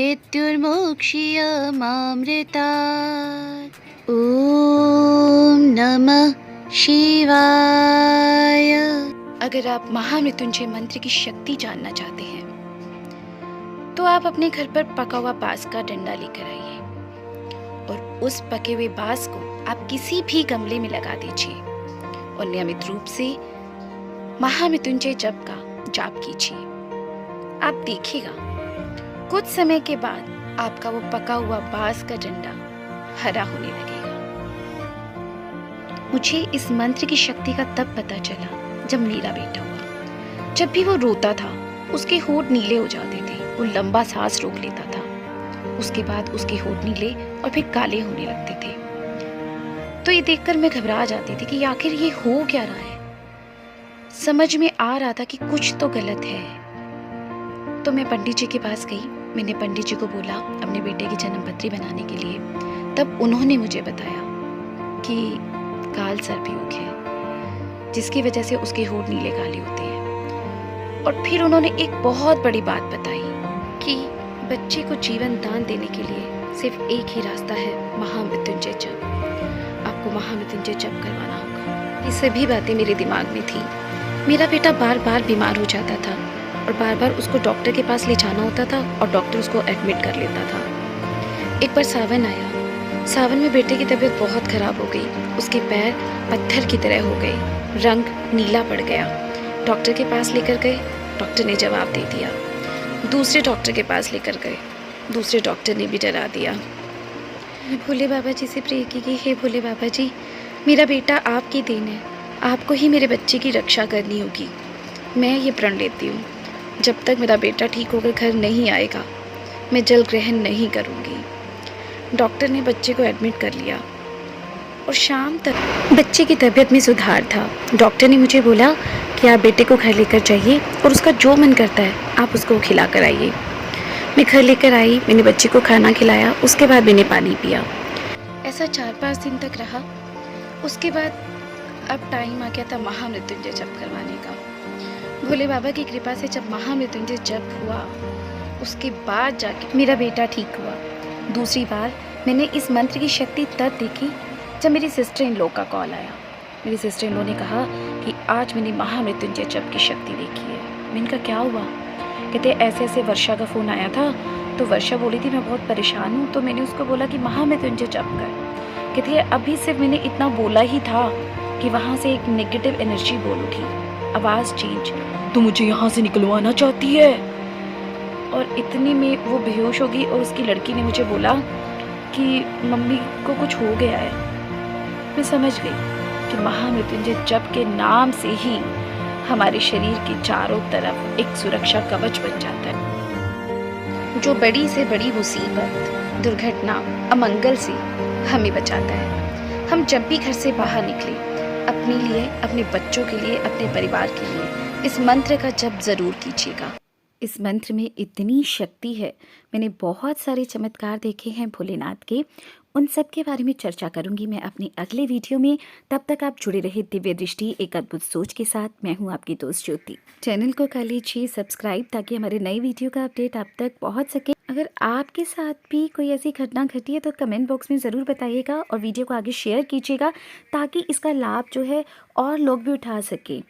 मृत्युर्मोक्षीयमामृतात्। ॐ नमः शिवाय। अगर आप महामृत्युंजय मंत्र की शक्ति जानना चाहते हैं तो आप अपने घर पर पका हुआ बांस का डंडा लेकर आइए और उस पके हुए बांस को आप किसी भी गमले में लगा दीजिए और नियमित रूप से महामृत्युंजय जप का जाप कीजिए। आप देखिएगा कुछ समय के बाद आपका वो पका हुआ बांस का डंडा हरा होने लगेगा। मुझे इस मंत्र की शक्ति का तब पता चला जब मेरा बेटा हुआ। जब भी वो रोता था उसके होंठ नीले हो जाते थे, वो लंबा सांस रोक लेता था, उसके बाद उसके होंठ नीले और फिर काले होने लगते थे। तो ये देखकर मैं घबरा जाती थी कि आखिर ये हो क्या रहा है। समझ में आ रहा था कि कुछ तो गलत है। तो मैं पंडित जी के पास गई। मैंने पंडित जी को बोला अपने बेटे की जन्मपत्री बनाने के लिए। तब उन्होंने मुझे बताया कि काल सर्पयोग है, जिसकी वजह से उसके होंठ नीले काले होते हैं। और फिर उन्होंने एक बहुत बड़ी बात बताई कि बच्चे को जीवन दान देने के लिए सिर्फ एक ही रास्ता है, महामृत्युंजय जप। आपको महामृत्युंजय जप करवाना होगा। ये सभी बातें मेरे दिमाग में थी। मेरा बेटा बार बार बीमार हो जाता था और बार बार उसको डॉक्टर के पास ले जाना होता था और डॉक्टर उसको एडमिट कर लेता था। एक बार सावन आया। सावन में बेटे की तबीयत बहुत खराब हो गई। उसके पैर पत्थर की तरह हो गए, रंग नीला पड़ गया। डॉक्टर के पास लेकर गए, डॉक्टर ने जवाब दे दिया। दूसरे डॉक्टर के पास लेकर गए, दूसरे डॉक्टर ने भी डरा दिया। भोले बाबा जी से प्रे की कि हे भोले बाबा जी, मेरा बेटा आपकी देन है, आपको ही मेरे बच्चे की रक्षा करनी होगी। मैं ये प्रण लेती हूँ, जब तक मेरा बेटा ठीक होकर घर नहीं आएगा मैं जल ग्रहण नहीं करूँगी। डॉक्टर ने बच्चे को एडमिट कर लिया और शाम तक बच्चे की तबीयत में सुधार था। डॉक्टर ने मुझे बोला कि आप बेटे को घर लेकर जाइए और उसका जो मन करता है आप उसको खिला कर आइए। मैं घर लेकर आई, मैंने बच्चे को खाना खिलाया, उसके बाद मैंने पानी पिया। ऐसा 4-5 दिन तक रहा। उसके बाद अब टाइम आ गया था महामृत्युंजय जप करवाने का। भोले बाबा की कृपा से जब महामृत्युंजय जप हुआ उसके बाद जाके मेरा बेटा ठीक हुआ। दूसरी बार मैंने इस मंत्र की शक्ति तब देखी जब मेरी सिस्टर इन लॉ का कॉल आया। मेरी सिस्टर इन लॉ ने कहा कि आज मैंने महामृत्युंजय जप की शक्ति देखी है। मैंने कहा क्या हुआ? कहते ऐसे ऐसे वर्षा का फ़ोन आया था, तो वर्षा बोली थी मैं बहुत परेशान हूँ, तो मैंने उसको बोला कि महामृत्युंजय जप कर। कहती है अभी सिर्फ मैंने इतना बोला ही था कि वहाँ से एक नेगेटिव एनर्जी बोल उठी, आवाज़ चेंज, तो मुझे यहाँ से निकलवाना चाहती है। और इतनी में वो बेहोश हो गई और उसकी लड़की ने मुझे बोला कि मम्मी को कुछ हो गया है। मैं समझ गई कि महामृत्युंजय जप के नाम से ही हमारे शरीर के चारों तरफ एक सुरक्षा कवच बन जाता है, जो बड़ी से बड़ी मुसीबत, दुर्घटना, अमंगल से हमें बचाता है। हम जब भी घर से बाहर निकले, अपने लिए, अपने बच्चों के लिए, अपने परिवार के लिए इस मंत्र का जप ज़रूर कीजिएगा। इस मंत्र में इतनी शक्ति है। मैंने बहुत सारे चमत्कार देखे हैं भोलेनाथ के, उन सब के बारे में चर्चा करूंगी मैं अपने अगले वीडियो में। तब तक आप जुड़े रहे दिव्य दृष्टि एक अद्भुत सोच के साथ। मैं हूं आपकी दोस्त ज्योति। चैनल को कर लीजिए सब्सक्राइब ताकि हमारे नई वीडियो का अपडेट आप तक पहुंच सके। अगर आपके साथ भी कोई ऐसी घटना घटी है तो कमेंट बॉक्स में ज़रूर बताइएगा और वीडियो को आगे शेयर कीजिएगा ताकि इसका लाभ जो है और लोग भी उठा सकें।